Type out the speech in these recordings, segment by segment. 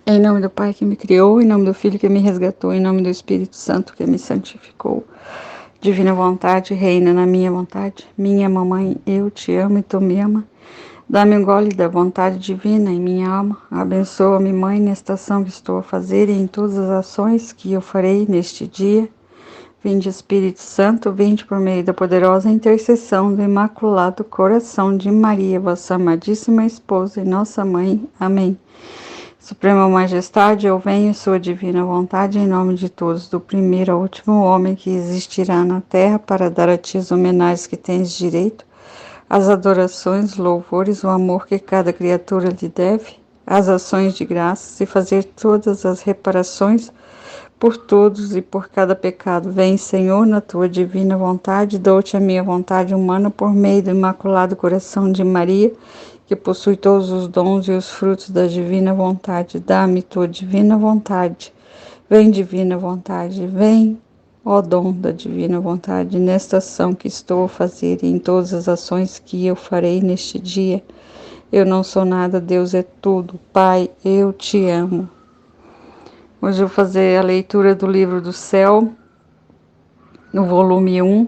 Em nome do Pai que me criou, em nome do Filho que me resgatou, em nome do Espírito Santo que me santificou. Divina vontade, reina na minha vontade. Minha mamãe, eu te amo e tu me ama. Dá-me um gole da vontade divina em minha alma. Abençoa-me, Mãe, nesta ação que estou a fazer e em todas as ações que eu farei neste dia. Vinde, Espírito Santo, vinde por meio da poderosa intercessão do Imaculado Coração de Maria, vossa amadíssima esposa e nossa mãe. Amém. Suprema Majestade, eu venho em sua divina vontade, em nome de todos, do primeiro ao último homem que existirá na terra, para dar a ti as homenagens que tens direito, as adorações, louvores, o amor que cada criatura lhe deve, as ações de graças e fazer todas as reparações por todos e por cada pecado. Vem, Senhor, na tua divina vontade, dou-te a minha vontade humana por meio do Imaculado Coração de Maria, que possui todos os dons e os frutos da divina vontade. Dá-me tua divina vontade. Vem, divina vontade, vem, ó dom da divina vontade, nesta ação que estou a fazer e em todas as ações que eu farei neste dia. Eu não sou nada, Deus é tudo. Pai, eu te amo. Hoje eu vou fazer a leitura do livro do céu, no volume 1,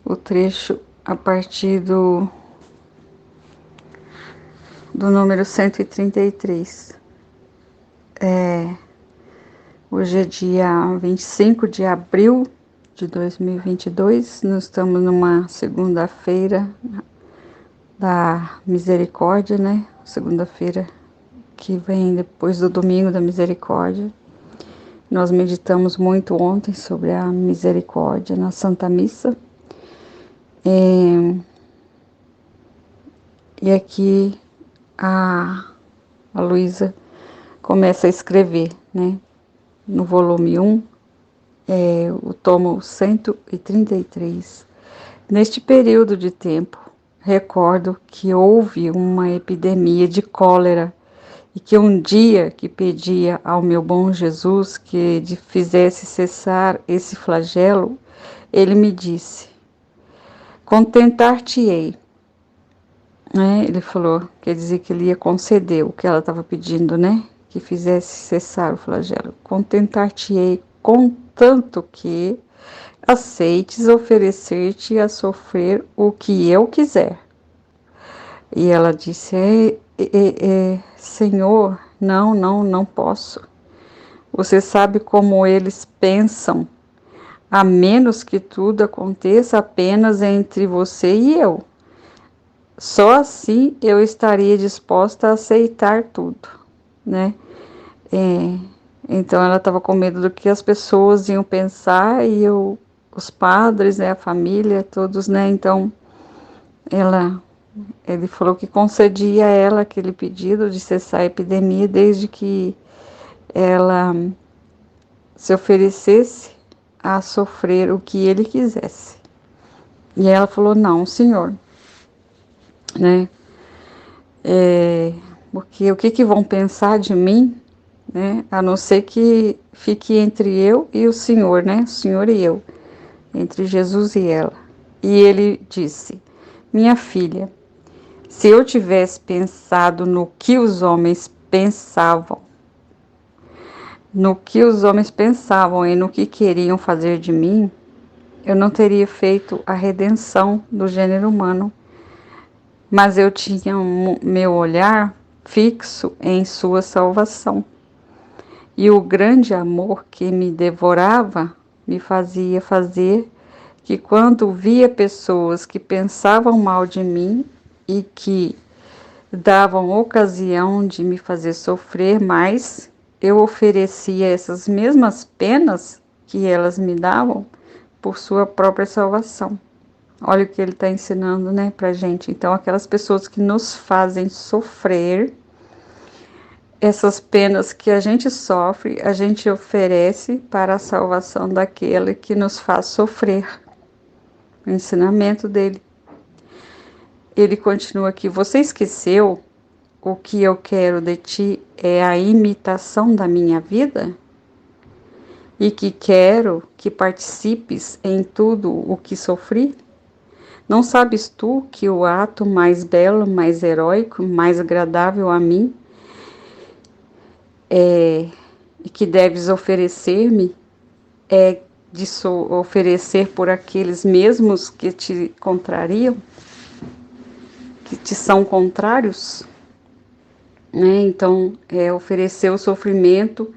o trecho a partir do número 133. Hoje é dia 25 de abril de 2022, nós estamos numa segunda-feira da misericórdia, né? Segunda-feira que vem depois do domingo da misericórdia. Nós meditamos muito ontem sobre a misericórdia na Santa Missa. E aqui a Luísa começa a escrever, né? No volume 1, o tomo 133. Neste período de tempo, recordo que houve uma epidemia de cólera e que um dia que pedia ao meu bom Jesus que fizesse cessar esse flagelo, ele me disse: contentar-te-ei. Ele falou, quer dizer que ele ia conceder o que ela estava pedindo, né? Que fizesse cessar o flagelo. Contentar-te-ei contanto que aceites oferecer-te a sofrer o que eu quiser. E ela disse: Senhor, não posso. Você sabe como eles pensam, a menos que tudo aconteça apenas entre você e eu. Só assim eu estaria disposta a aceitar tudo, né? Então ela estava com medo do que as pessoas iam pensar e os padres, né, a família, todos, né? Então ele falou que concedia a ela aquele pedido de cessar a epidemia desde que ela se oferecesse a sofrer o que ele quisesse. E ela falou: não, senhor, né? Porque o que vão pensar de mim, né? A não ser que fique entre eu e o Senhor, né? O Senhor e eu, entre Jesus e ela. E ele disse: minha filha, se eu tivesse pensado no que os homens pensavam, e no que queriam fazer de mim, eu não teria feito a redenção do gênero humano, mas eu tinha meu olhar fixo em sua salvação. E o grande amor que me devorava me fazia fazer que, quando via pessoas que pensavam mal de mim e que davam ocasião de me fazer sofrer mais, eu oferecia essas mesmas penas que elas me davam por sua própria salvação. Olha o que ele está ensinando, né, pra gente. Então, aquelas pessoas que nos fazem sofrer, essas penas que a gente sofre, a gente oferece para a salvação daquele que nos faz sofrer. O ensinamento dele. Ele continua aqui: você esqueceu o que eu quero de ti é a imitação da minha vida? E que quero que participes em tudo o que sofri? Não sabes tu que o ato mais belo, mais heróico, mais agradável a mim e que deves oferecer-me é de oferecer por aqueles mesmos que te contrariam, que te são contrários, né? Então, oferecer o sofrimento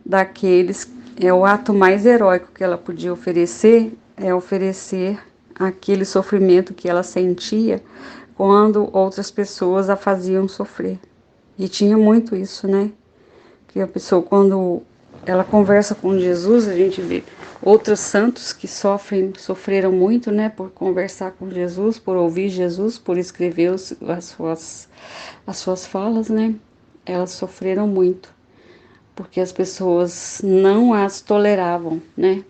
daqueles é o ato mais heróico que ela podia oferecer, é oferecer aquele sofrimento que ela sentia quando outras pessoas a faziam sofrer. E tinha muito isso, né? Que a pessoa, quando ela conversa com Jesus, a gente vê outros santos que sofreram muito, né? Por conversar com Jesus, por ouvir Jesus, por escrever as suas falas, né? Elas sofreram muito, porque as pessoas não as toleravam, né?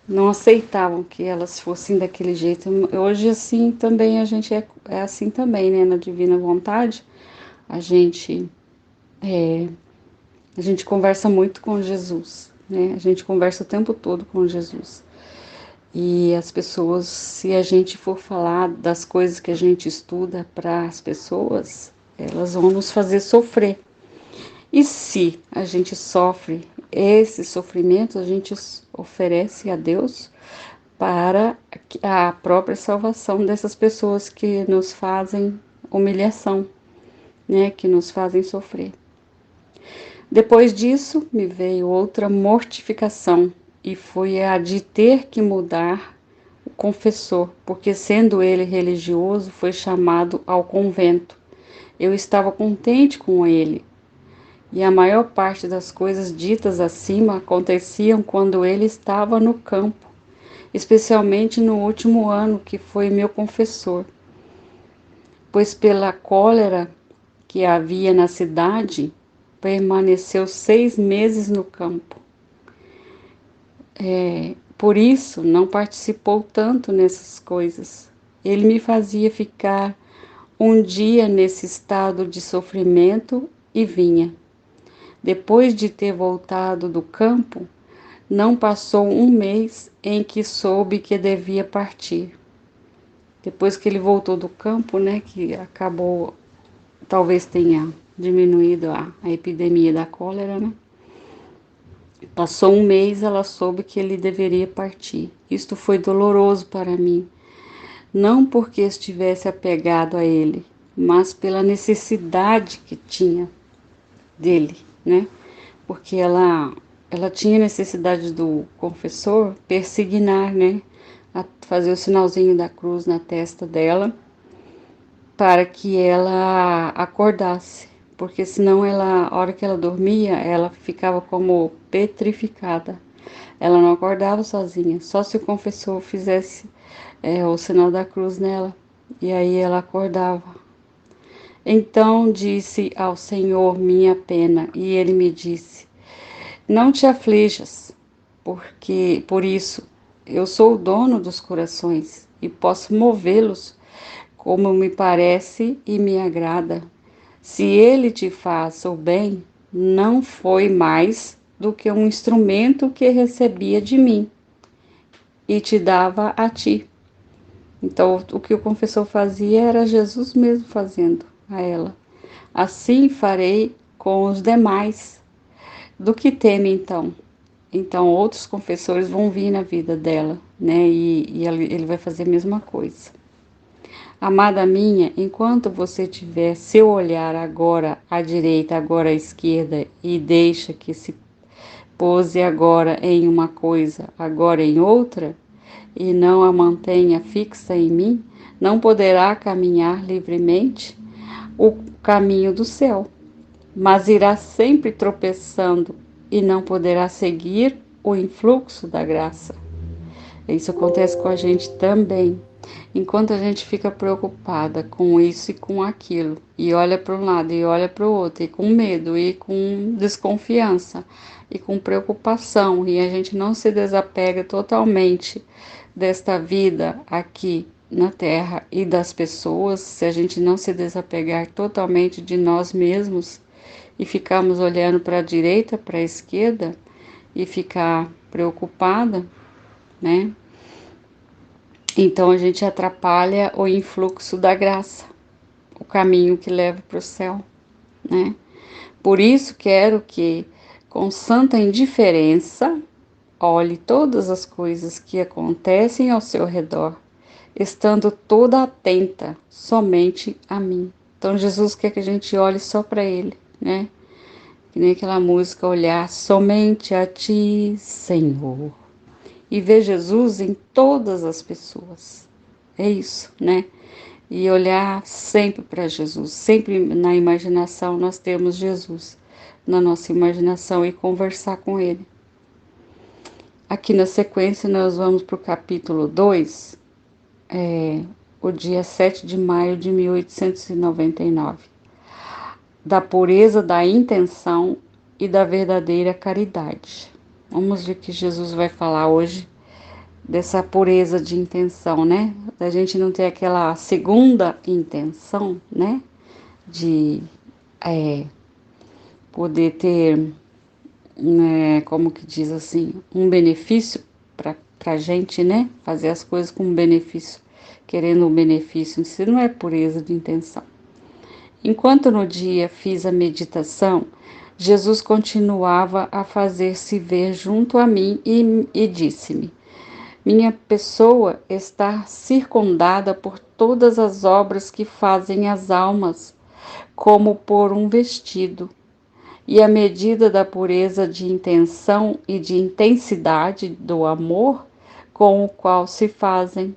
Não aceitavam que elas fossem daquele jeito. Hoje, assim, também a gente é assim também, né? Na Divina Vontade, a gente é, a gente conversa muito com Jesus, né? A gente conversa o tempo todo com Jesus. E as pessoas, se a gente for falar das coisas que a gente estuda para as pessoas, elas vão nos fazer sofrer. E se a gente sofre esse sofrimento, a gente oferece a Deus para a própria salvação dessas pessoas que nos fazem humilhação, né, que nos fazem sofrer. Depois disso, me veio outra mortificação, e foi a de ter que mudar o confessor, porque sendo ele religioso, foi chamado ao convento. Eu estava contente com ele, e a maior parte das coisas ditas acima aconteciam quando ele estava no campo, especialmente no último ano que foi meu confessor, pois pela cólera que havia na cidade, permaneceu 6 meses no campo. Por isso, não participou tanto nessas coisas. Ele me fazia ficar um dia nesse estado de sofrimento e vinha. Depois de ter voltado do campo, não passou um mês em que soube que devia partir. Depois que ele voltou do campo, né, que acabou, talvez tenha diminuído a epidemia da cólera, né? Passou um mês, ela soube que ele deveria partir. Isto foi doloroso para mim, não porque estivesse apegado a ele, mas pela necessidade que tinha dele, né? Porque ela tinha necessidade do confessor persignar, né? A fazer o sinalzinho da cruz na testa dela para que ela acordasse, porque senão ela, a hora que ela dormia, ela ficava como petrificada. Ela não acordava sozinha, só se o confessor fizesse o sinal da cruz nela, e aí ela acordava. Então disse ao Senhor minha pena, e ele me disse: Não te aflijas, porque por isso eu sou o dono dos corações e posso movê-los como me parece e me agrada. Se ele te faz o bem, não foi mais do que um instrumento que recebia de mim e te dava a ti. Então, o que o confessor fazia era Jesus mesmo fazendo a ela. Assim farei com os demais. Do que teme então? Então, outros confessores vão vir na vida dela, né? E ele vai fazer a mesma coisa. Amada minha, enquanto você tiver seu olhar agora à direita, agora à esquerda, e deixa que se pose agora em uma coisa, agora em outra, e não a mantenha fixa em mim, não poderá caminhar livremente o caminho do céu, mas irá sempre tropeçando e não poderá seguir o influxo da graça. Isso acontece com a gente também. Enquanto a gente fica preocupada com isso e com aquilo, e olha para um lado e olha para o outro, e com medo, e com desconfiança, e com preocupação, e a gente não se desapega totalmente desta vida aqui na Terra e das pessoas, se a gente não se desapegar totalmente de nós mesmos e ficarmos olhando para a direita, para a esquerda e ficar preocupada, né? Então a gente atrapalha o influxo da graça, o caminho que leva para o céu, né? Por isso quero que, com santa indiferença, olhe todas as coisas que acontecem ao seu redor, estando toda atenta somente a mim. Então Jesus quer que a gente olhe só para Ele, né? Que nem aquela música, olhar somente a Ti, Senhor. E ver Jesus em todas as pessoas. É isso, né? E olhar sempre para Jesus. Sempre na imaginação nós temos Jesus na nossa imaginação e conversar com Ele. Aqui na sequência nós vamos para o capítulo 2, o dia 7 de maio de 1899. Da pureza da intenção e da verdadeira caridade. Vamos ver que Jesus vai falar hoje dessa pureza de intenção, né? Da gente não ter aquela segunda intenção, né? De poder ter, né, como que diz assim, um benefício para a gente, né? Fazer as coisas com benefício, querendo um benefício. Isso não é pureza de intenção. Enquanto no dia fiz a meditação, Jesus continuava a fazer-se ver junto a mim e disse-me: minha pessoa está circundada por todas as obras que fazem as almas, como por um vestido, e a medida da pureza de intenção e de intensidade do amor com o qual se fazem.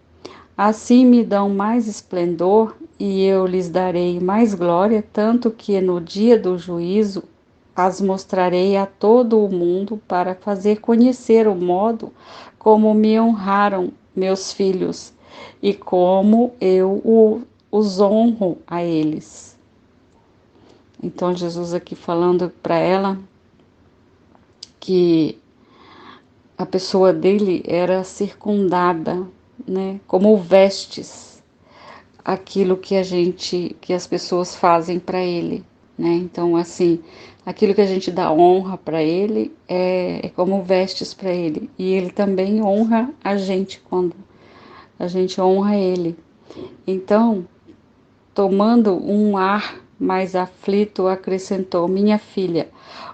Assim me dão mais esplendor e eu lhes darei mais glória, tanto que no dia do juízo as mostrarei a todo o mundo para fazer conhecer o modo como me honraram meus filhos e como eu os honro a eles. Então, Jesus aqui falando para ela que a pessoa dele era circundada, né, como vestes, aquilo que as pessoas fazem para ele, né? Então, assim, aquilo que a gente dá honra para ele é como vestes para ele, e ele também honra a gente quando a gente honra ele. Então, tomando um ar mais aflito, acrescentou: minha filha,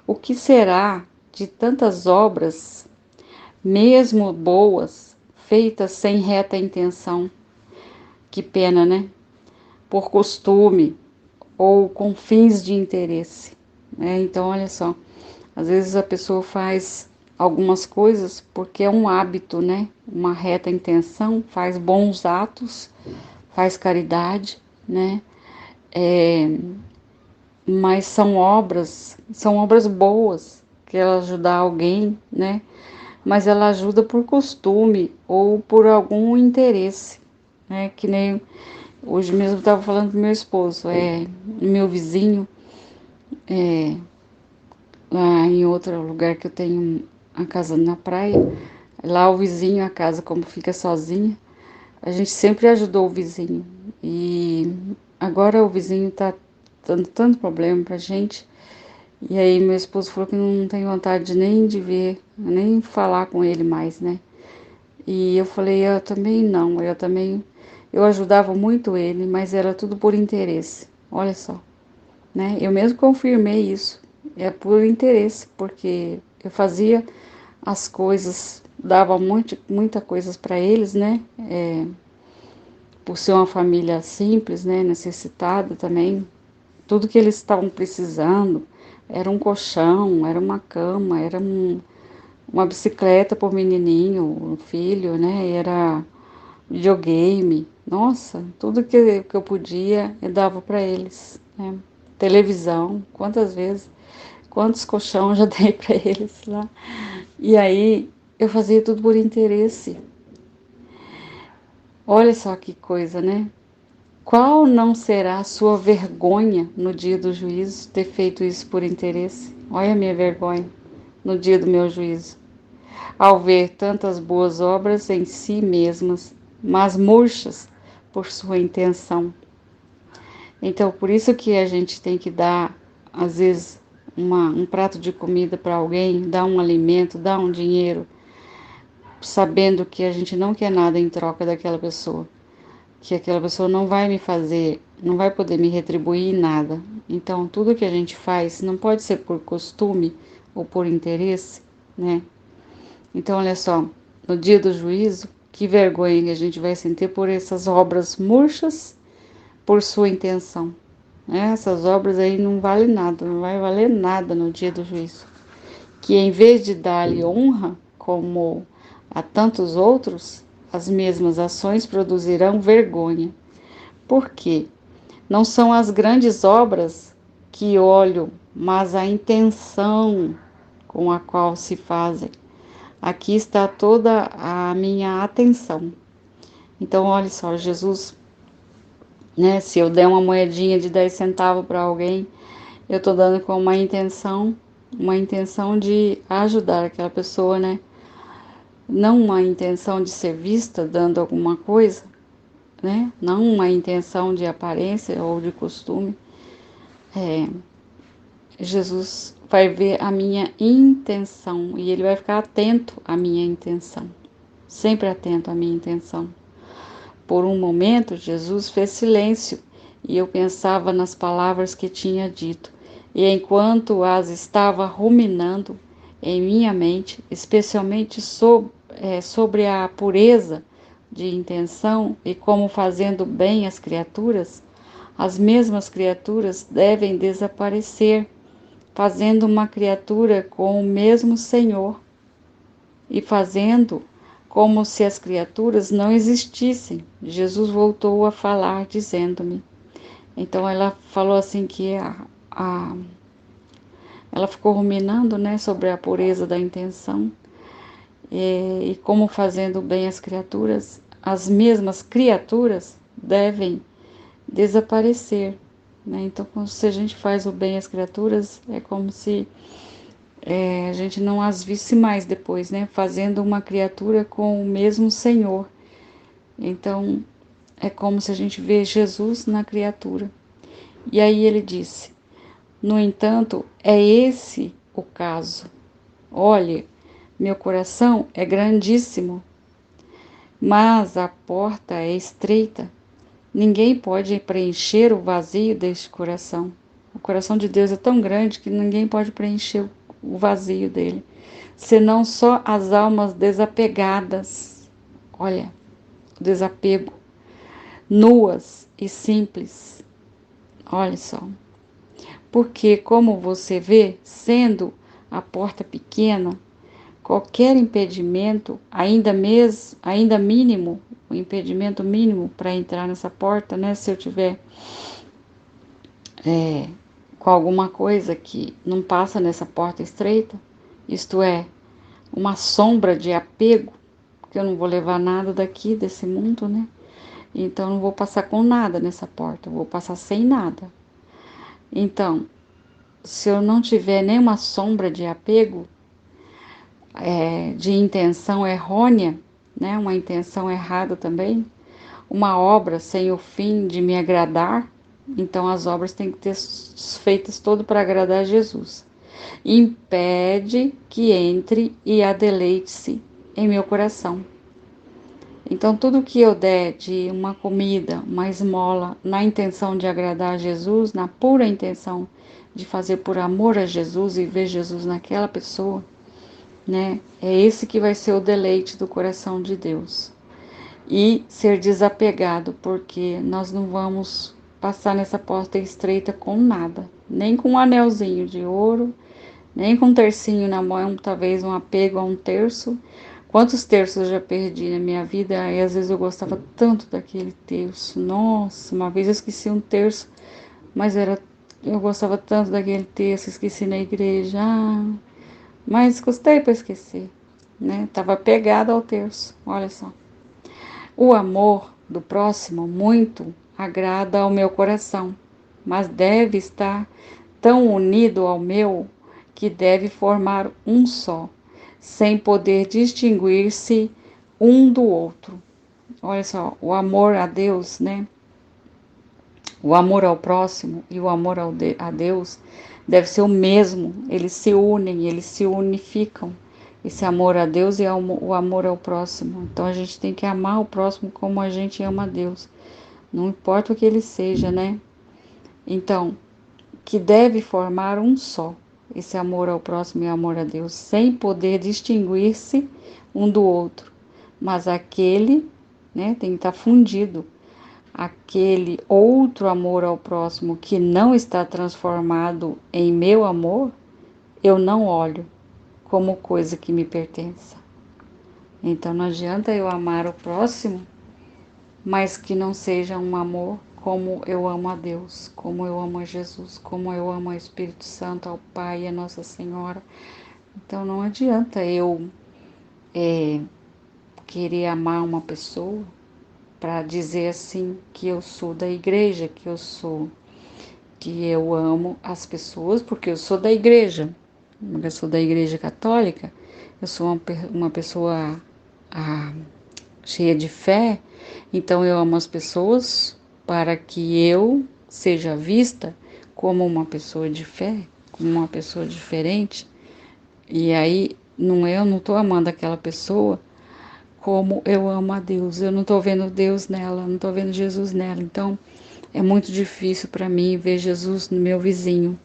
o que será de tantas obras, mesmo boas, feitas sem reta intenção? Que pena, né? Por costume ou com fins de interesse, né? Então, olha só, às vezes a pessoa faz algumas coisas porque é um hábito, né? Uma reta intenção, faz bons atos, faz caridade, né? Mas são obras boas, que ela ajudar alguém, né? Mas ela ajuda por costume ou por algum interesse, né? Que nem hoje mesmo estava falando do meu esposo, meu vizinho, lá em outro lugar que eu tenho a casa na praia, lá o vizinho, a casa como fica sozinha, a gente sempre ajudou o vizinho. E agora o vizinho tá dando tanto problema pra gente. E aí meu esposo falou que não tem vontade nem de ver, nem falar com ele mais, né? E eu falei, eu também não, eu ajudava muito ele, mas era tudo por interesse. Olha só, né? Eu mesmo confirmei isso. É por interesse, porque eu fazia as coisas, dava muita coisas para eles, né? Por ser uma família simples, né? Necessitada também. Tudo que eles estavam precisando era um colchão, era uma cama, uma bicicleta por menininho, um filho, né? Era videogame. Nossa, tudo que eu podia eu dava para eles, né? Televisão, quantas vezes, quantos colchões já dei para eles lá. E aí eu fazia tudo por interesse. Olha só que coisa, né? Qual não será a sua vergonha no dia do juízo ter feito isso por interesse? Olha a minha vergonha no dia do meu juízo, ao ver tantas boas obras em si mesmas, mas murchas por sua intenção. Então, por isso que a gente tem que dar, às vezes, um prato de comida para alguém, dar um alimento, dar um dinheiro, sabendo que a gente não quer nada em troca daquela pessoa, que aquela pessoa não vai me fazer, não vai poder me retribuir em nada. Então, tudo que a gente faz não pode ser por costume ou por interesse, né? Então, olha só, no dia do juízo, que vergonha que a gente vai sentir por essas obras murchas, por sua intenção, né? Essas obras aí não valem nada, não vai valer nada no dia do juízo. Que em vez de dar-lhe honra, como a tantos outros, as mesmas ações produzirão vergonha. Por quê? Não são as grandes obras que olho, mas a intenção com a qual se fazem. Aqui está toda a minha atenção. Então, olha só, Jesus, né? Se eu der uma moedinha de 10 centavos para alguém, eu estou dando com uma intenção de ajudar aquela pessoa, né? Não uma intenção de ser vista dando alguma coisa, né? Não uma intenção de aparência ou de costume. Jesus vai ver a minha intenção e ele vai ficar atento à minha intenção, sempre atento à minha intenção. Por um momento, Jesus fez silêncio e eu pensava nas palavras que tinha dito. E enquanto as estava ruminando em minha mente, especialmente sobre a pureza de intenção e como fazendo bem às criaturas, as mesmas criaturas devem desaparecer, fazendo uma criatura com o mesmo Senhor e fazendo como se as criaturas não existissem. Jesus voltou a falar, dizendo-me. Então ela falou assim que ela ficou ruminando, né, sobre a pureza da intenção e como fazendo bem às criaturas, as mesmas criaturas devem desaparecer, né? Então, se a gente faz o bem às criaturas, é como se a gente não as visse mais depois, né? Fazendo uma criatura com o mesmo Senhor. Então, é como se a gente vê Jesus na criatura. E aí ele disse: no entanto, é esse o caso. Olhe, meu coração é grandíssimo, mas a porta é estreita. Ninguém pode preencher o vazio deste coração. O coração de Deus é tão grande que ninguém pode preencher o vazio dele, senão só as almas desapegadas. Olha, o desapego, nuas e simples. Olha só. Porque, como você vê, sendo a porta pequena, qualquer impedimento, ainda mínimo, o impedimento mínimo para entrar nessa porta, né? Se eu tiver com alguma coisa que não passa nessa porta estreita, isto é, uma sombra de apego, que eu não vou levar nada daqui, desse mundo, né? Então, não vou passar com nada nessa porta, eu vou passar sem nada. Então, se eu não tiver nenhuma sombra de apego, de intenção errônea, né? Uma intenção errada também, uma obra sem o fim de me agradar, então as obras têm que ter feitas todo para agradar a Jesus. Impede que entre e adeleite-se em meu coração. Então, tudo que eu der de uma comida, uma esmola, na intenção de agradar a Jesus, na pura intenção de fazer por amor a Jesus e ver Jesus naquela pessoa, né? É esse que vai ser o deleite do coração de Deus. E ser desapegado, porque nós não vamos passar nessa porta estreita com nada, nem com um anelzinho de ouro, nem com um tercinho na mão, talvez um apego a um terço. Quantos terços eu já perdi na minha vida, e às vezes eu gostava tanto daquele terço. Nossa, uma vez eu esqueci um terço, mas eu gostava tanto daquele terço, esqueci na igreja. Mas custei para esquecer, né? Tava pegada ao terço, olha só. O amor do próximo muito agrada ao meu coração, mas deve estar tão unido ao meu que deve formar um só, sem poder distinguir-se um do outro. Olha só, o amor a Deus, né? O amor ao próximo e o amor a Deus deve ser o mesmo. Eles se unem, eles se unificam. esse amor a Deus e o amor ao próximo. Então a gente tem que amar o próximo como a gente ama a Deus, não importa o que ele seja, né? Então, que deve formar um só, esse amor ao próximo e amor a Deus, sem poder distinguir-se um do outro, mas aquele, né, tem que estar fundido. Aquele outro amor ao próximo que não está transformado em meu amor, eu não olho como coisa que me pertença. Então não adianta eu amar o próximo, mas que não seja um amor como eu amo a Deus, como eu amo a Jesus, como eu amo ao Espírito Santo, ao Pai e a Nossa Senhora. Então não adianta eu querer amar uma pessoa para dizer assim que eu sou da igreja, que eu amo as pessoas porque eu sou da igreja. Eu sou da igreja católica, eu sou uma pessoa cheia de fé, então eu amo as pessoas para que eu seja vista como uma pessoa de fé, como uma pessoa diferente. E aí eu não estou amando aquela pessoa como eu amo a Deus. Eu não estou vendo Deus nela, não estou vendo Jesus nela. Então é muito difícil para mim ver Jesus no meu vizinho.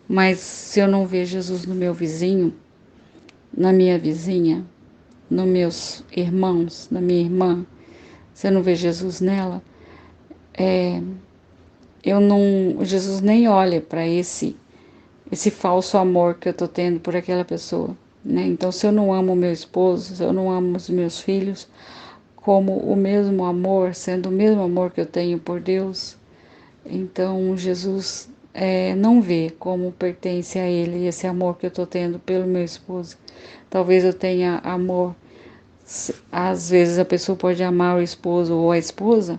Mas se eu não ver Jesus no meu vizinho, na minha vizinha, nos meus irmãos, na minha irmã, se eu não ver Jesus nela, eu não, Jesus nem olha para esse falso amor que eu tô tendo por aquela pessoa, né? Então, se eu não amo o meu esposo, se eu não amo os meus filhos, como o mesmo amor, sendo o mesmo amor que eu tenho por Deus, então Jesus não vê como pertence a Ele esse amor que eu tô tendo pelo meu esposo. Talvez eu tenha amor, às vezes a pessoa pode amar o esposo ou a esposa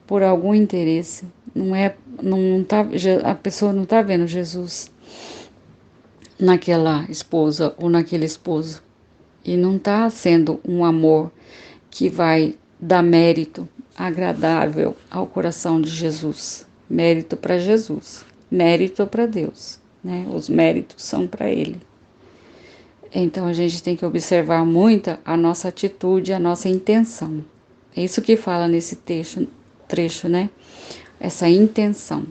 por algum interesse. Não tá, a pessoa não está vendo Jesus naquela esposa ou naquele esposo. E não está sendo um amor que vai dar mérito agradável ao coração de Jesus. Mérito para Jesus, mérito para Deus, né? Os méritos são para Ele. Então a gente tem que observar muito a nossa atitude, a nossa intenção. É isso que fala nesse trecho, né? Essa intenção.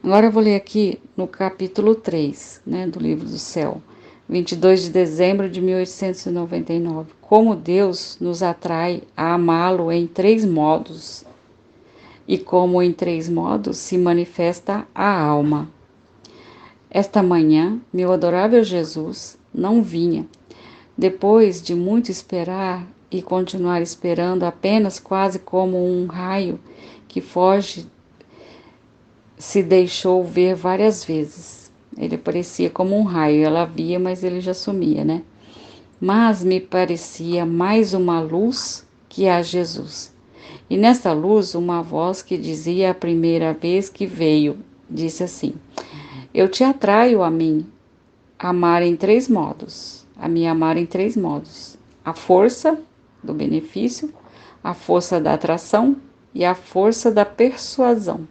Agora eu vou ler aqui no capítulo 3, né, do livro do céu, 22 de dezembro de 1899. Como Deus nos atrai a amá-lo em 3 modos, e como em 3 modos se manifesta a alma. Esta manhã, meu adorável Jesus não vinha. Depois de muito esperar e continuar esperando, apenas quase como um raio que foge, se deixou ver várias vezes. Ele parecia como um raio, ela via, mas ele já sumia, né? Mas me parecia mais uma luz que a Jesus. E nessa luz, uma voz que dizia a primeira vez que veio, disse assim: Eu te atraio a mim, amar em 3 modos, a me amar em 3 modos: a força do benefício, a força da atração e a força da persuasão.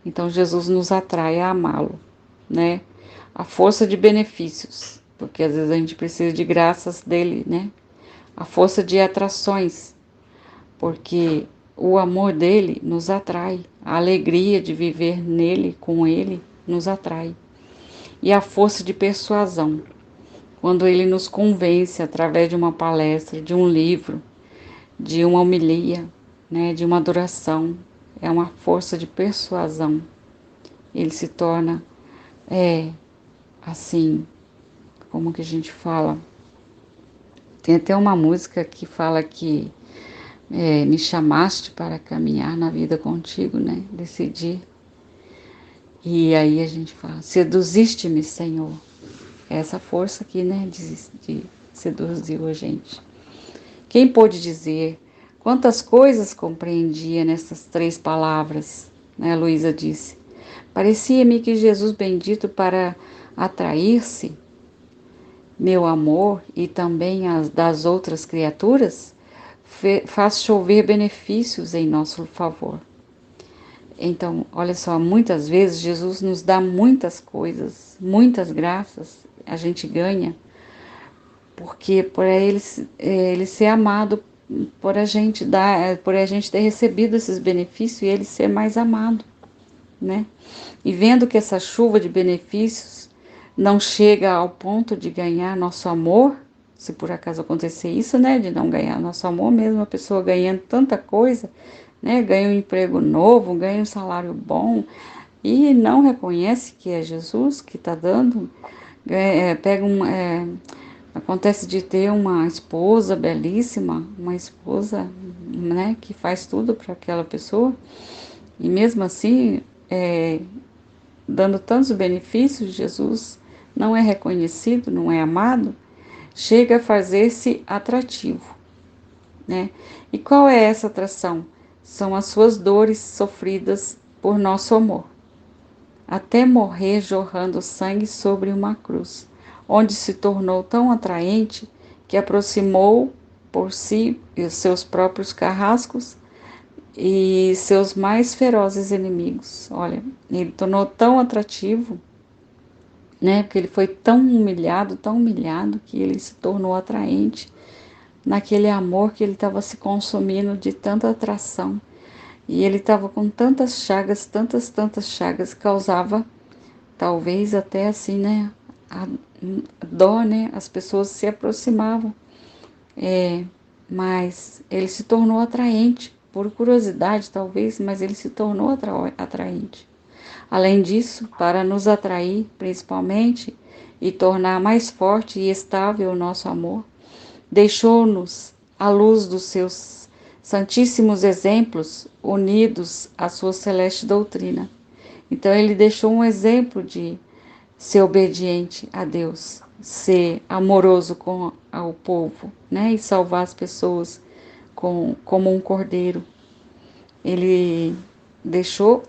Então Jesus nos atrai a amá-lo, né? A força de benefícios, porque às vezes a gente precisa de graças dele, né? A força de atrações, porque o amor dele nos atrai, a alegria de viver nele, com ele, nos atrai. E a força de persuasão, quando ele nos convence através de uma palestra, de um livro, de uma homilia, né? De uma adoração, é uma força de persuasão. Ele se torna, assim, como que a gente fala? Tem até uma música que fala que me chamaste para caminhar na vida contigo, né? Decidir. E aí a gente fala, seduziste-me, Senhor. Essa força aqui, né? De seduziu a gente. Quem pôde dizer quantas coisas compreendia nessas 3 palavras, né? Luísa disse. Parecia-me que Jesus bendito para atrair-se meu amor e também as das outras criaturas, faz chover benefícios em nosso favor. Então, olha só, muitas vezes Jesus nos dá muitas coisas, muitas graças, a gente ganha porque por ele ser amado, por a gente ter recebido esses benefícios e ele ser mais amado, né? E vendo que essa chuva de benefícios não chega ao ponto de ganhar nosso amor, se por acaso acontecer isso, né, de não ganhar nosso amor, mesmo a pessoa ganhando tanta coisa, né, ganha um emprego novo, ganha um salário bom e não reconhece que é Jesus que está dando, acontece de ter uma esposa belíssima, uma esposa, né, que faz tudo para aquela pessoa e mesmo assim, dando tantos benefícios, Jesus não é reconhecido, não é amado, chega a fazer-se atrativo, né? E qual é essa atração? São as suas dores sofridas por nosso amor, até morrer jorrando sangue sobre uma cruz, onde se tornou tão atraente que aproximou por si os seus próprios carrascos e seus mais ferozes inimigos. Olha, ele tornou tão atrativo, né? Porque ele foi tão humilhado, que ele se tornou atraente naquele amor que ele estava se consumindo de tanta atração. E ele estava com tantas chagas, tantas chagas, causava talvez até assim, né? A dó, né? As pessoas se aproximavam. Mas ele se tornou atraente, por curiosidade talvez, mas ele se tornou atraente. Além disso, para nos atrair principalmente e tornar mais forte e estável o nosso amor, deixou-nos à luz dos seus santíssimos exemplos unidos à sua celeste doutrina. Então ele deixou um exemplo de ser obediente a Deus, ser amoroso com o povo, né, e salvar as pessoas como um cordeiro. Ele deixou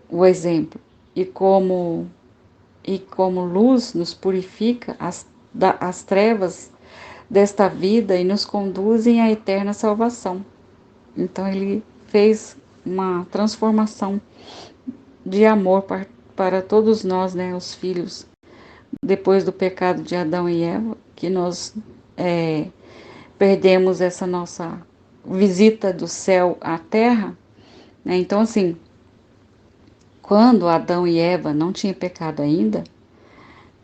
o exemplo e como luz nos purifica as trevas desta vida e nos conduzem à eterna salvação. Então ele fez uma transformação de amor para todos nós, né, os filhos, depois do pecado de Adão e Eva, que nós perdemos essa nossa visita do céu à terra, né? Então assim, quando Adão e Eva não tinham pecado ainda,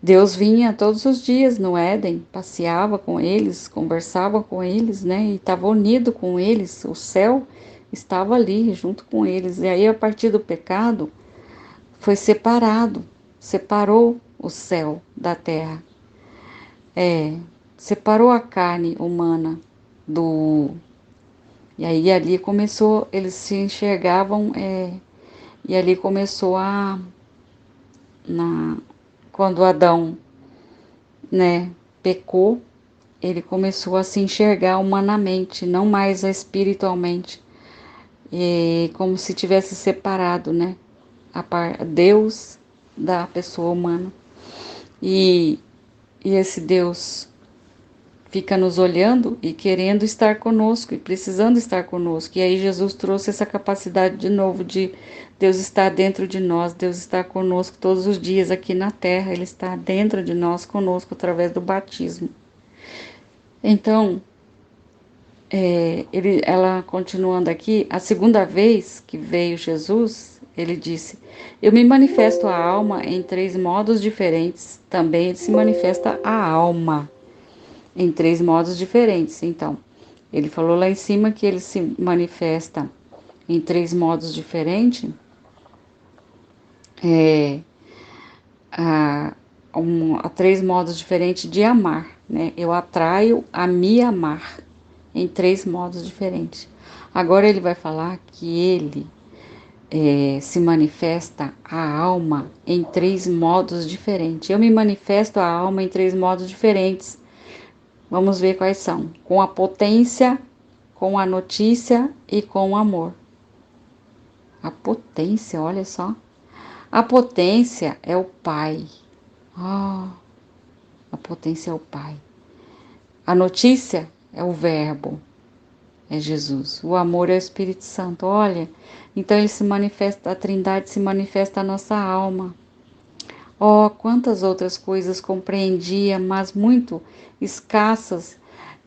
Deus vinha todos os dias no Éden, passeava com eles, conversava com eles, né? E estava unido com eles, o céu estava ali junto com eles. E aí, a partir do pecado, foi separou o céu da terra, separou a carne humana do. E aí ali começou, eles se enxergavam, e ali começou quando Adão, né, pecou, ele começou a se enxergar humanamente, não mais espiritualmente, como se tivesse separado, né, Deus da pessoa humana. E esse Deus fica nos olhando e querendo estar conosco e precisando estar conosco. E aí Jesus trouxe essa capacidade de novo de Deus estar dentro de nós, Deus estar conosco todos os dias aqui na terra, Ele está dentro de nós, conosco, através do batismo. Então, ela continuando aqui, a segunda vez que veio Jesus, ele disse: Eu me manifesto à alma em 3 modos diferentes. Também ele se manifesta à alma em 3 modos diferentes. Então, ele falou lá em cima que ele se manifesta em 3 modos diferentes. Há 3 modos diferentes de amar, né? Eu atraio a me amar em 3 modos diferentes. Agora ele vai falar que ele se manifesta a alma em 3 modos diferentes. Eu me manifesto a alma em 3 modos diferentes. Vamos ver quais são. Com a potência, com a notícia e com o amor. A potência, olha só. A potência é o Pai. A potência é o Pai. A notícia é o Verbo, é Jesus. O amor é o Espírito Santo. Olha, então ele se manifesta, a Trindade se manifesta na nossa alma. Oh, quantas outras coisas compreendia, mas muito escassas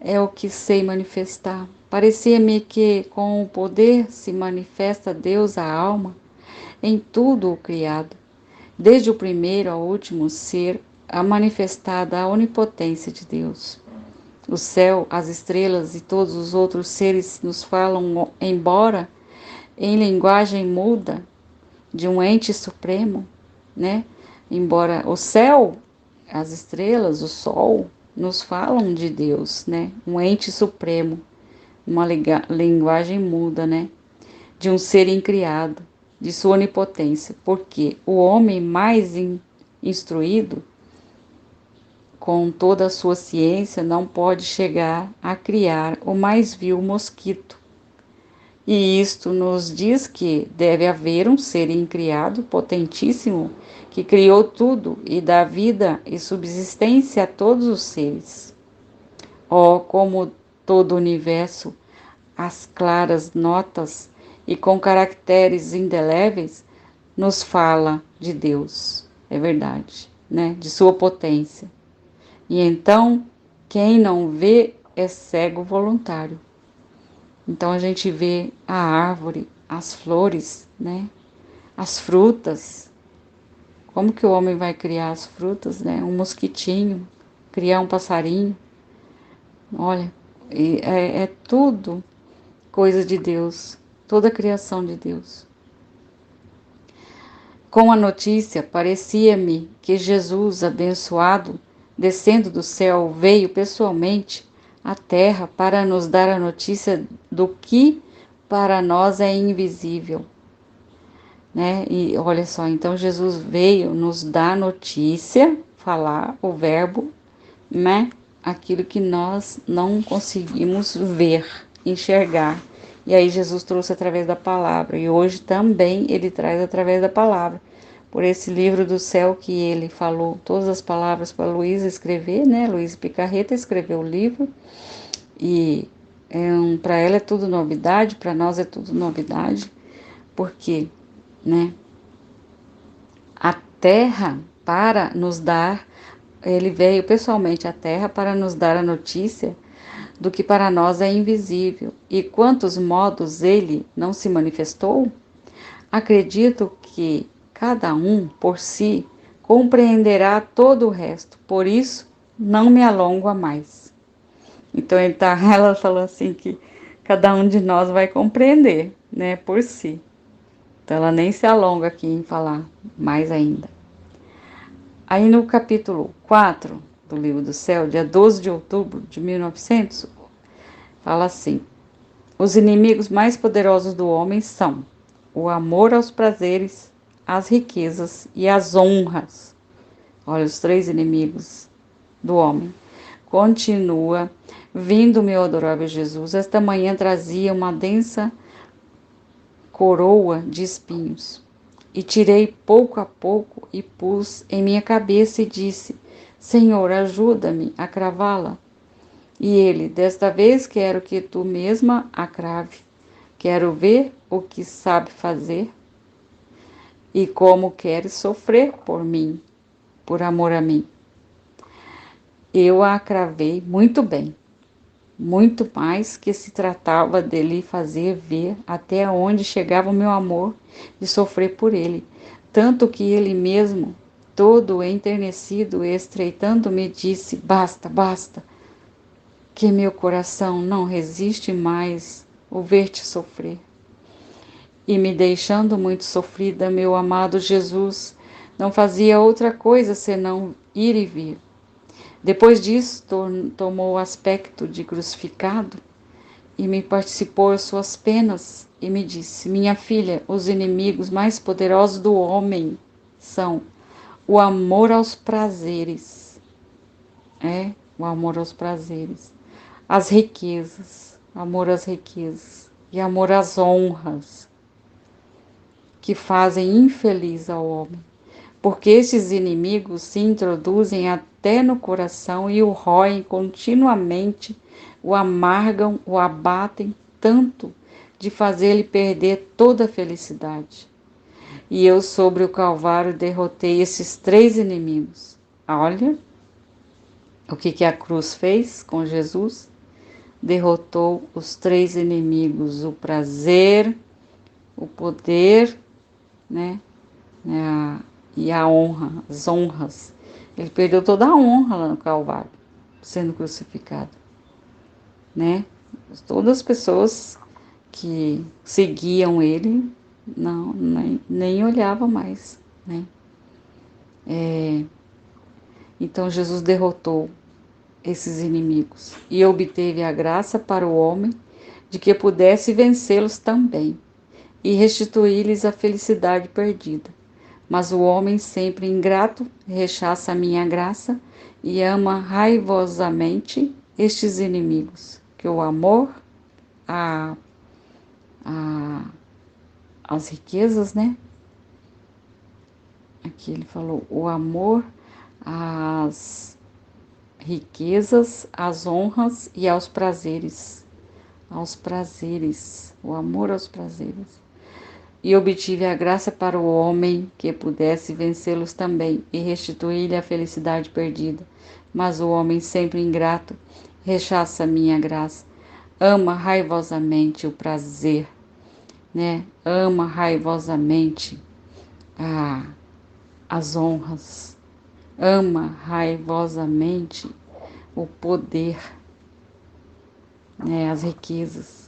é o que sei manifestar. Parecia-me que com o poder se manifesta Deus a alma em tudo o criado, desde o primeiro ao último ser, a manifestada a onipotência de Deus. O céu, as estrelas e todos os outros seres nos falam, embora em linguagem muda, de um ente supremo, né? Embora o céu, as estrelas, o sol, nos falam de Deus, né? Um ente supremo, uma linguagem muda, né? De um ser incriado, de sua onipotência, porque o homem mais instruído, com toda a sua ciência, não pode chegar a criar o mais vil mosquito. E isto nos diz que deve haver um ser incriado potentíssimo que criou tudo e dá vida e subsistência a todos os seres. Oh, como todo o universo, as claras notas e com caracteres indeléveis, nos fala de Deus, é verdade, né? De sua potência. E então, quem não vê é cego voluntário. Então a gente vê a árvore, as flores, né? As frutas. Como que o homem vai criar as frutas, né? Um mosquitinho, criar um passarinho. Olha, é tudo coisa de Deus, toda a criação de Deus. Com a notícia, parecia-me que Jesus, abençoado, descendo do céu, veio pessoalmente à terra para nos dar a notícia do que para nós é invisível, né? E olha só, então Jesus veio nos dar notícia, falar o verbo, né? Aquilo que nós não conseguimos ver, enxergar. E aí Jesus trouxe através da palavra, e hoje também ele traz através da palavra. Por esse livro do céu que ele falou todas as palavras para Luísa escrever, né? Luísa Picarreta escreveu o livro, e para ela é tudo novidade, para nós é tudo novidade, porque, né? A terra para nos dar, ele veio pessoalmente à terra para nos dar a notícia do que para nós é invisível. E quantos modos ele não se manifestou? Acredito que cada um por si compreenderá todo o resto, por isso não me alongo a mais. Então ela falou assim que cada um de nós vai compreender, né, por si. Então ela nem se alonga aqui em falar mais ainda. Aí no capítulo 4 do Livro do Céu, dia 12 de outubro de 1900, fala assim: os inimigos mais poderosos do homem são o amor aos prazeres, as riquezas e as honras. Olha, os três inimigos do homem. Continua, vindo meu adorável Jesus, esta manhã trazia uma densa coroa de espinhos. E tirei pouco a pouco e pus em minha cabeça e disse: Senhor, ajuda-me a cravá-la. E ele: desta vez quero que tu mesma a crave. Quero ver o que sabe fazer e como queres sofrer por mim, por amor a mim. Eu a cravei muito bem, muito mais que se tratava de lhe fazer ver até onde chegava o meu amor de sofrer por ele, tanto que ele mesmo, todo enternecido e estreitando-me, disse: basta, basta, que meu coração não resiste mais o ver-te sofrer. E me deixando muito sofrida, meu amado Jesus não fazia outra coisa senão ir e vir. Depois disso, tomou o aspecto de crucificado e me participou as suas penas e me disse: minha filha, os inimigos mais poderosos do homem são o amor aos prazeres, o amor aos prazeres, as riquezas, amor às riquezas e amor às honras, que fazem infeliz ao homem, porque estes inimigos se introduzem até no coração e o roem continuamente, o amargam, o abatem tanto de fazer-lhe perder toda a felicidade. e eu sobre o Calvário derrotei esses 3 inimigos. Olha o que a cruz fez com Jesus. Derrotou os 3 inimigos, o prazer, o poder, né? E a honra, as honras. Ele perdeu toda a honra lá no Calvário, sendo crucificado, né? Todas as pessoas que seguiam ele não nem olhavam mais, né? Então Jesus derrotou esses inimigos e obteve a graça para o homem de que pudesse vencê-los também e restituir-lhes a felicidade perdida. Mas o homem, sempre ingrato, rechaça a minha graça e ama raivosamente estes inimigos, que o amor a, a, as riquezas, né? Aqui ele falou, o amor às riquezas, às honras e aos prazeres. Aos prazeres, o amor aos prazeres. E obtive a graça para o homem que pudesse vencê-los também e restituir-lhe a felicidade perdida. Mas o homem, sempre ingrato, rechaça minha graça, ama raivosamente o prazer, né? Ama raivosamente as honras, ama raivosamente o poder, né? As riquezas,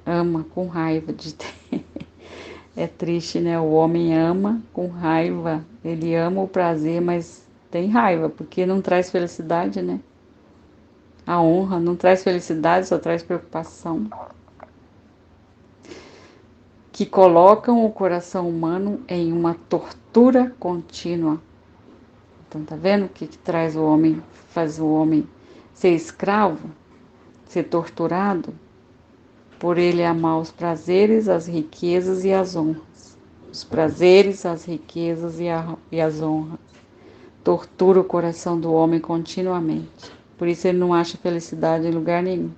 ama com raiva de ter. É triste, né? O homem ama com raiva. Ele ama o prazer, mas tem raiva, porque não traz felicidade, né? A honra não traz felicidade, só traz preocupação. Que colocam o coração humano em uma tortura contínua. Então, tá vendo o que traz o homem, faz o homem ser escravo, ser torturado? Por ele amar os prazeres, as riquezas e as honras. Os prazeres, as riquezas e as honras. Tortura o coração do homem continuamente. Por isso ele não acha felicidade em lugar nenhum.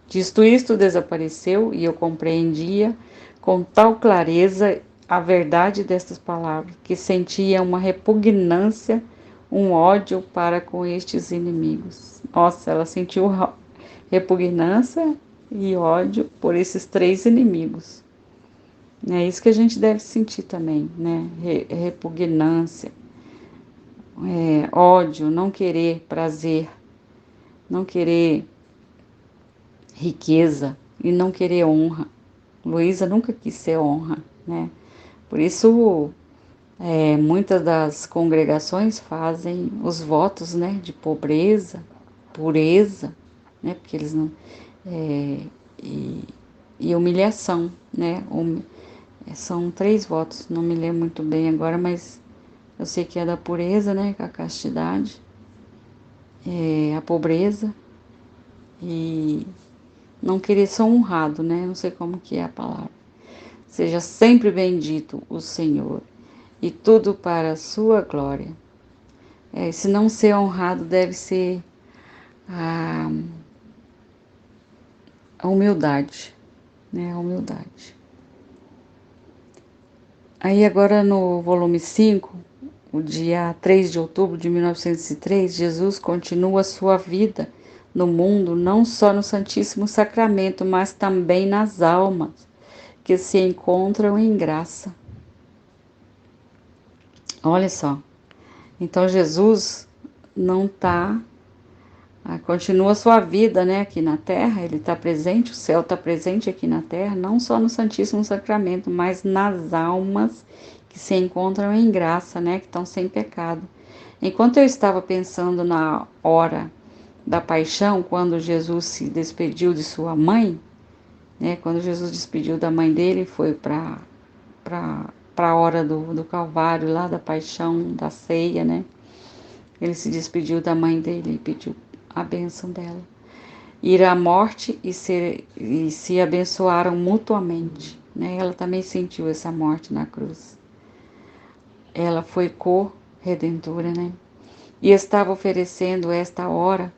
Disto isto desapareceu e eu compreendia com tal clareza a verdade destas palavras, que sentia uma repugnância, um ódio para com estes inimigos. Nossa, ela sentiu repugnância e ódio por esses 3 inimigos. É isso que a gente deve sentir também, né? Repugnância, ódio, não querer prazer, não querer riqueza e não querer honra. Luísa nunca quis ser honra, né? Por isso, muitas das congregações fazem os votos, né, de pobreza, pureza, né? Porque eles não e, e humilhação, né? São 3 votos, não me lembro muito bem agora, mas eu sei que é da pureza, né? A castidade, a pobreza e não querer ser honrado, né? Não sei como que é a palavra. Seja sempre bendito o Senhor e tudo para a sua glória. Se não ser honrado deve ser a, a humildade, né? A humildade. Aí agora no volume 5, o dia 3 de outubro de 1903, Jesus continua sua vida no mundo, não só no Santíssimo Sacramento, mas também nas almas que se encontram em graça. Olha só, então Jesus não está, continua sua vida, né, aqui na Terra, ele está presente, o céu está presente aqui na Terra, não só no Santíssimo Sacramento, mas nas almas que se encontram em graça, né, que estão sem pecado. Enquanto eu estava pensando na hora da paixão, quando Jesus se despediu de sua mãe, né, quando Jesus despediu da mãe dele, foi para a hora do Calvário, lá da paixão, da ceia, né? Ele se despediu da mãe dele e pediu a bênção dela. Ir à morte e se abençoaram mutuamente, né? Ela também sentiu essa morte na cruz. Ela foi co-redentora, né? E estava oferecendo esta hora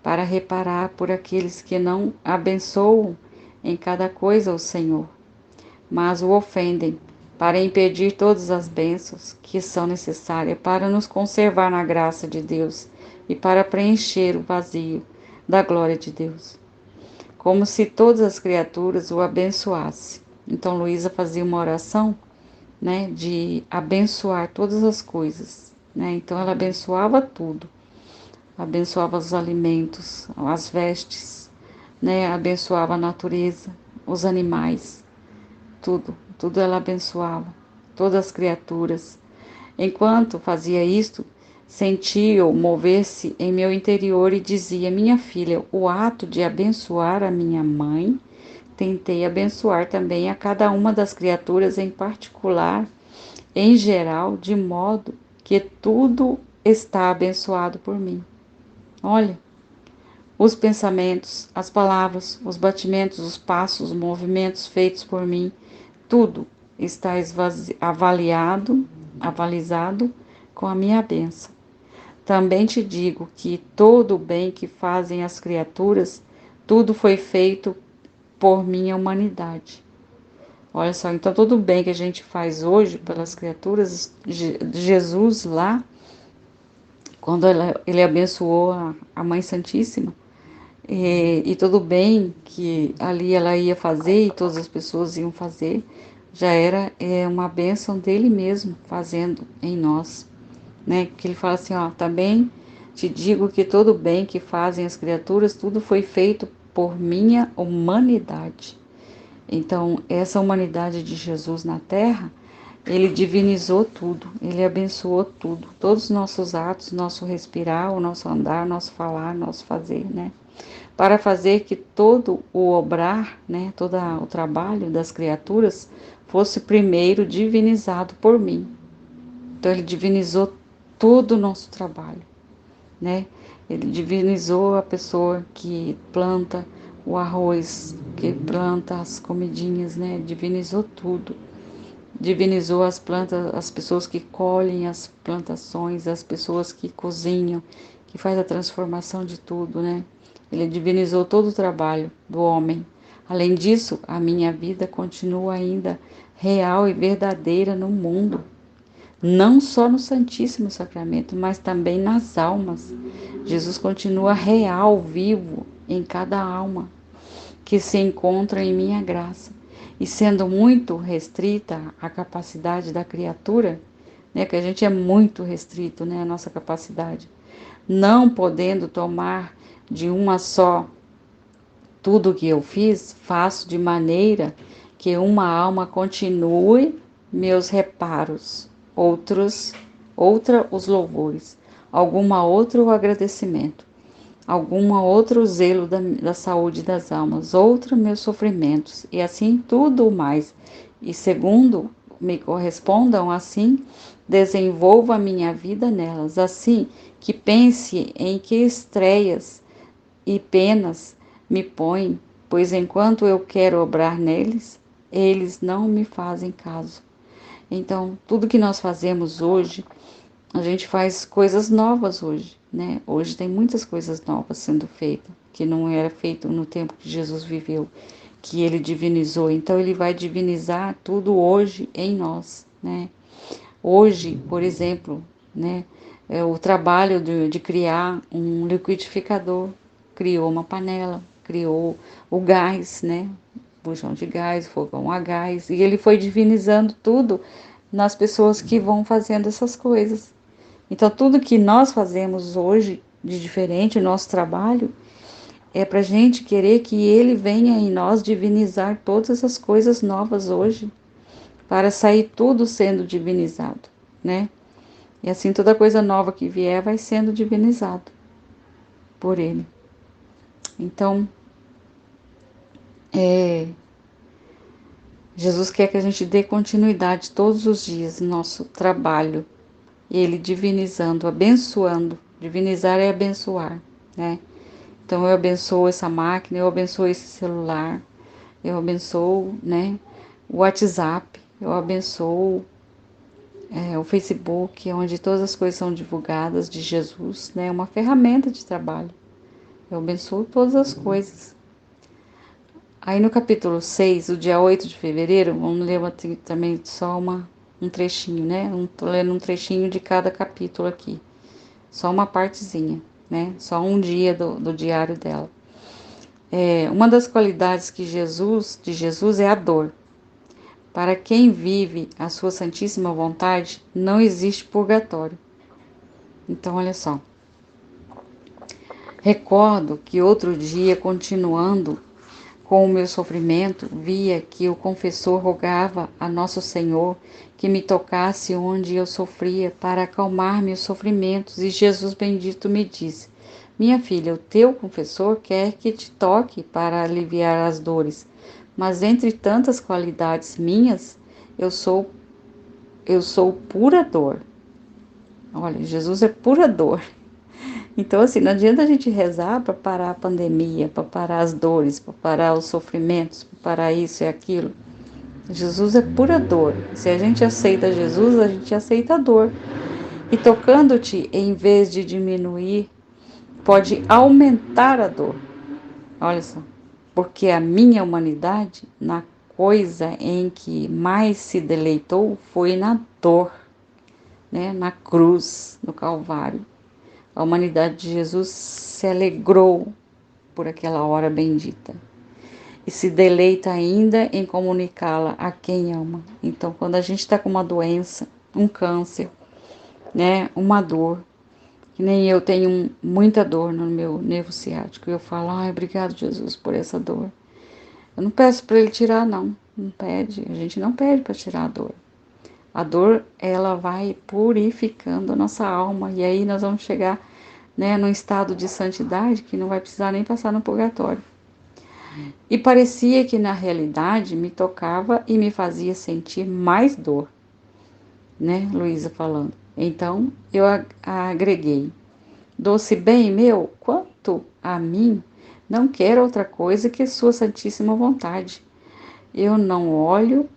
para reparar por aqueles que não abençoam em cada coisa o Senhor, mas o ofendem, para impedir todas as bênçãos que são necessárias para nos conservar na graça de Deus e para preencher o vazio da glória de Deus, como se todas as criaturas o abençoassem. Então Luísa fazia uma oração, né, de abençoar todas as coisas, né? Então ela abençoava tudo, abençoava os alimentos, as vestes, né? Abençoava a natureza, os animais, tudo ela abençoava, todas as criaturas. Enquanto fazia isto, sentia-o mover-se em meu interior e dizia: minha filha, o ato de abençoar a minha mãe, tentei abençoar também a cada uma das criaturas em particular, em geral, de modo que tudo está abençoado por mim. Olha, os pensamentos, as palavras, os batimentos, os passos, os movimentos feitos por mim, tudo está avalizado com a minha bênção. Também te digo que todo o bem que fazem as criaturas, tudo foi feito por minha humanidade. Olha só, então todo o bem que a gente faz hoje pelas criaturas, Jesus lá, quando ele abençoou a Mãe Santíssima, e todo o bem que ali ela ia fazer e todas as pessoas iam fazer, já era uma bênção dele mesmo fazendo em nós, né? Porque ele fala assim, ó, também te digo que todo o bem que fazem as criaturas, tudo foi feito por minha humanidade. Então, essa humanidade de Jesus na Terra, ele divinizou tudo, ele abençoou tudo, todos os nossos atos, nosso respirar, o nosso andar, nosso falar, nosso fazer, né? Para fazer que todo o obrar, né, todo o trabalho das criaturas fosse primeiro divinizado por mim. Então, ele divinizou todo o nosso trabalho, né? Ele divinizou a pessoa que planta o arroz, que planta as comidinhas, né? Divinizou tudo. Divinizou as plantas, as pessoas que colhem as plantações, as pessoas que cozinham, que faz a transformação de tudo, né? Ele divinizou todo o trabalho do homem. Além disso, a minha vida continua ainda real e verdadeira no mundo, não só no Santíssimo Sacramento, mas também nas almas. Jesus continua real, vivo em cada alma que se encontra em minha graça. E sendo muito restrita a capacidade da criatura, né, que a gente é muito restrito, né, a nossa capacidade, não podendo tomar de uma só tudo o que eu fiz, faço de maneira que uma alma continue meus reparos, outra os louvores, alguma outra o agradecimento, alguma outra o zelo da saúde das almas, outra meus sofrimentos, e assim tudo mais. E segundo me correspondam, assim desenvolvo a minha vida nelas, assim que pense em que estreias e penas me põem, pois enquanto eu quero obrar neles, eles não me fazem caso. Então, tudo que nós fazemos hoje, a gente faz coisas novas hoje, né? Hoje tem muitas coisas novas sendo feitas, que não era feito no tempo que Jesus viveu, que ele divinizou. Então, ele vai divinizar tudo hoje em nós, né? Hoje, por exemplo, né? O trabalho de criar um liquidificador, criou uma panela, criou o gás, né? Bujão de gás, fogão a gás, e ele foi divinizando tudo nas pessoas que vão fazendo essas coisas. Então, tudo que nós fazemos hoje de diferente, o nosso trabalho, é para a gente querer que ele venha em nós divinizar todas essas coisas novas hoje, para sair tudo sendo divinizado, né? E assim toda coisa nova que vier vai sendo divinizado por ele. Então, Jesus quer que a gente dê continuidade todos os dias no nosso trabalho, ele divinizando, abençoando. Divinizar é abençoar, né? Então eu abençoo essa máquina, eu abençoo esse celular, eu abençoo, né, o WhatsApp, eu abençoo o Facebook, onde todas as coisas são divulgadas de Jesus, né? É uma ferramenta de trabalho. Eu abençoo todas as coisas. Aí no capítulo 6, o dia 8 de fevereiro, vamos ler também só um trechinho, né? Tô lendo um trechinho de cada capítulo aqui. Só uma partezinha, né? Só um dia do diário dela. Uma das qualidades de Jesus é a dor. Para quem vive a sua santíssima vontade, não existe purgatório. Então, olha só. Recordo que outro dia, continuando com o meu sofrimento, via que o confessor rogava a Nosso Senhor que me tocasse onde eu sofria para acalmar meus sofrimentos, e Jesus bendito me disse: Minha filha, o teu confessor quer que te toque para aliviar as dores, mas entre tantas qualidades minhas, eu sou pura dor. Olha, Jesus é pura dor. Então, assim, não adianta a gente rezar para parar a pandemia, para parar as dores, para parar os sofrimentos, para parar isso e aquilo. Jesus é pura dor. Se a gente aceita Jesus, a gente aceita a dor. E tocando-te, em vez de diminuir, pode aumentar a dor. Olha só. Porque a minha humanidade, na coisa em que mais se deleitou, foi na dor, né? Na cruz, no Calvário. A humanidade de Jesus se alegrou por aquela hora bendita e se deleita ainda em comunicá-la a quem ama. Então, quando a gente está com uma doença, um câncer, né, uma dor, que nem eu tenho muita dor no meu nervo ciático, eu falo, ai, obrigado, Jesus, por essa dor. Eu não peço para ele tirar, não. Não pede, a gente não pede para tirar a dor. A dor, ela vai purificando a nossa alma, e aí nós vamos chegar, né, num estado de santidade que não vai precisar nem passar no purgatório. E parecia que na realidade me tocava e me fazia sentir mais dor, né, Luísa falando. Então eu agreguei: doce bem meu, quanto a mim, não quero outra coisa que sua santíssima vontade. Eu não olho,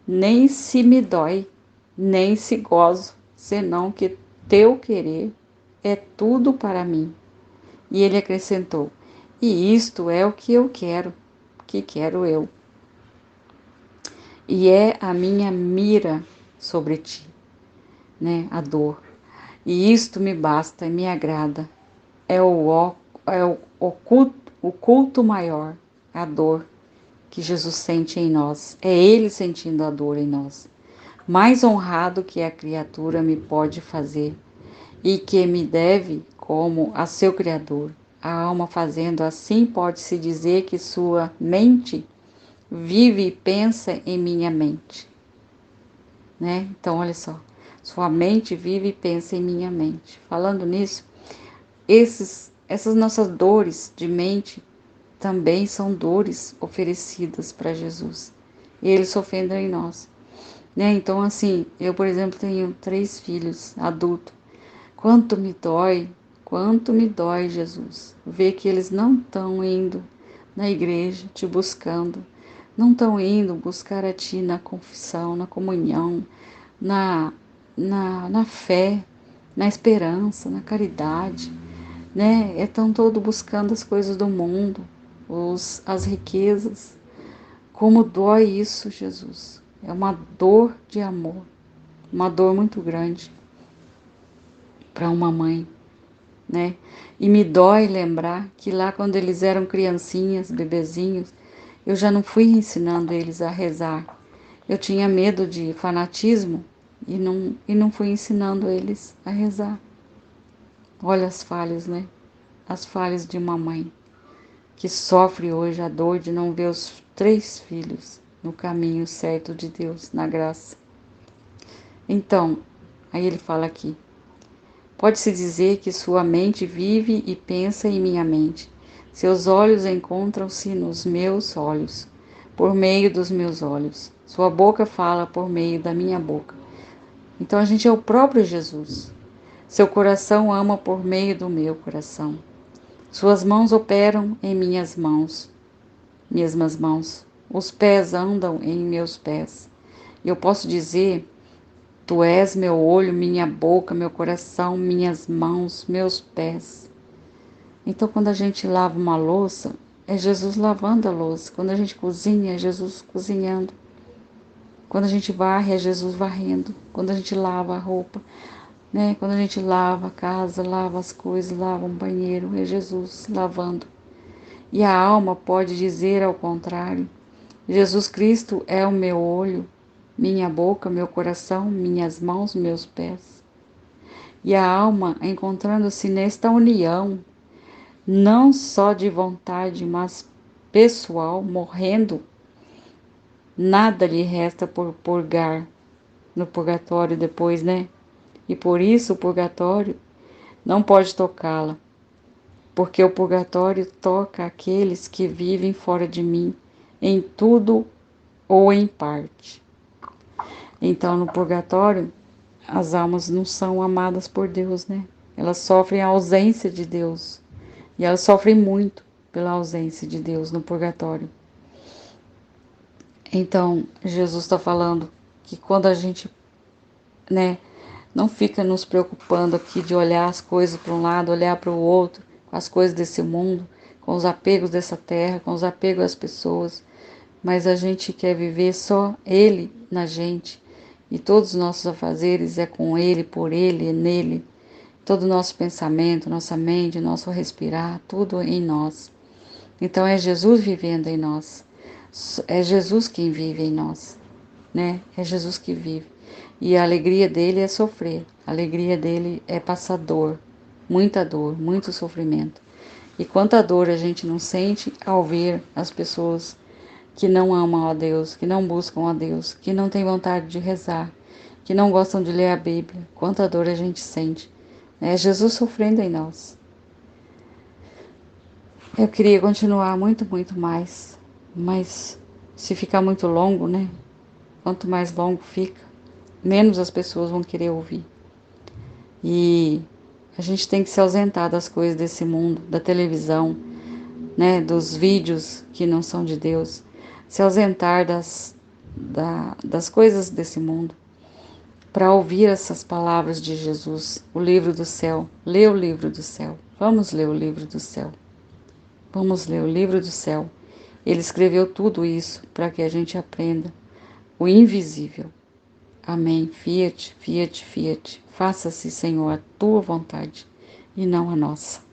nem se me dói, nem se gozo, senão que teu querer é tudo para mim. E ele acrescentou: e isto é o que quero eu. E é a minha mira sobre ti, né? A dor. E isto me basta e me agrada. É o culto maior, a dor que Jesus sente em nós. É Ele sentindo a dor em nós. Mais honrado que a criatura me pode fazer e que me deve como a seu Criador. A alma fazendo assim pode-se dizer que sua mente vive e pensa em minha mente, né? Então, olha só, sua mente vive e pensa em minha mente. Falando nisso, essas nossas dores de mente também são dores oferecidas para Jesus. E Ele sofrendo em nós, né? Então, assim, eu, por exemplo, tenho 3 filhos adultos. Quanto me dói, Jesus, ver que eles não estão indo na igreja te buscando, não estão indo buscar a Ti na confissão, na comunhão, na, na fé, na esperança, na caridade, né? Estão todos buscando as coisas do mundo, as riquezas. Como dói isso, Jesus. É uma dor de amor, uma dor muito grande para uma mãe, né? E me dói lembrar que lá quando eles eram criancinhas, bebezinhos, eu já não fui ensinando eles a rezar. Eu tinha medo de fanatismo e não fui ensinando eles a rezar. Olha as falhas, né? As falhas de uma mãe que sofre hoje a dor de não ver os 3 filhos no caminho certo de Deus, na graça. Então, aí ele fala aqui: pode-se dizer que sua mente vive e pensa em minha mente. Seus olhos encontram-se nos meus olhos, por meio dos meus olhos. Sua boca fala por meio da minha boca. Então a gente é o próprio Jesus. Seu coração ama por meio do meu coração. Suas mãos operam em minhas mãos. Os pés andam em meus pés. Eu posso dizer: Tu és meu olho, minha boca, meu coração, minhas mãos, meus pés. Então, quando a gente lava uma louça, é Jesus lavando a louça. Quando a gente cozinha, é Jesus cozinhando. Quando a gente varre, é Jesus varrendo. Quando a gente lava a roupa, né? Quando a gente lava a casa, lava as coisas, lava um banheiro, é Jesus lavando. E a alma pode dizer ao contrário: Jesus Cristo é o meu olho, minha boca, meu coração, minhas mãos, meus pés. E a alma, encontrando-se nesta união, não só de vontade, mas pessoal, morrendo, nada lhe resta por purgar no purgatório depois, né? E por isso o purgatório não pode tocá-la, porque o purgatório toca aqueles que vivem fora de mim, em tudo ou em parte. Então, no purgatório, as almas não são amadas por Deus, né? Elas sofrem a ausência de Deus. E elas sofrem muito pela ausência de Deus no purgatório. Então, Jesus está falando que quando a gente, né, não fica nos preocupando aqui de olhar as coisas para um lado, olhar para o outro, com as coisas desse mundo, com os apegos dessa terra, com os apegos às pessoas, mas a gente quer viver só Ele na gente, e todos os nossos afazeres é com Ele, por Ele, é nele, todo o nosso pensamento, nossa mente, nosso respirar, tudo em nós. Então é Jesus vivendo em nós, é Jesus quem vive em nós, né? É Jesus que vive. E a alegria dele é sofrer, a alegria dele é passar dor, muito sofrimento. E quanta dor a gente não sente ao ver as pessoas que não amam a Deus, que não buscam a Deus, que não têm vontade de rezar, que não gostam de ler a Bíblia. Quanta dor a gente sente. É Jesus sofrendo em nós. Eu queria continuar muito mais, mas se ficar muito longo, né? Quanto mais longo fica, menos as pessoas vão querer ouvir. E a gente tem que se ausentar das coisas desse mundo, da televisão, né? Dos vídeos que não são de Deus. Se ausentar das coisas desse mundo para ouvir essas palavras de Jesus, o livro do céu. Lê o livro do céu. Vamos ler o livro do céu. Vamos ler o livro do céu. Ele escreveu tudo isso para que a gente aprenda o invisível. Amém. Fiat, fiat, fiat. Faça-se, Senhor, a tua vontade e não a nossa.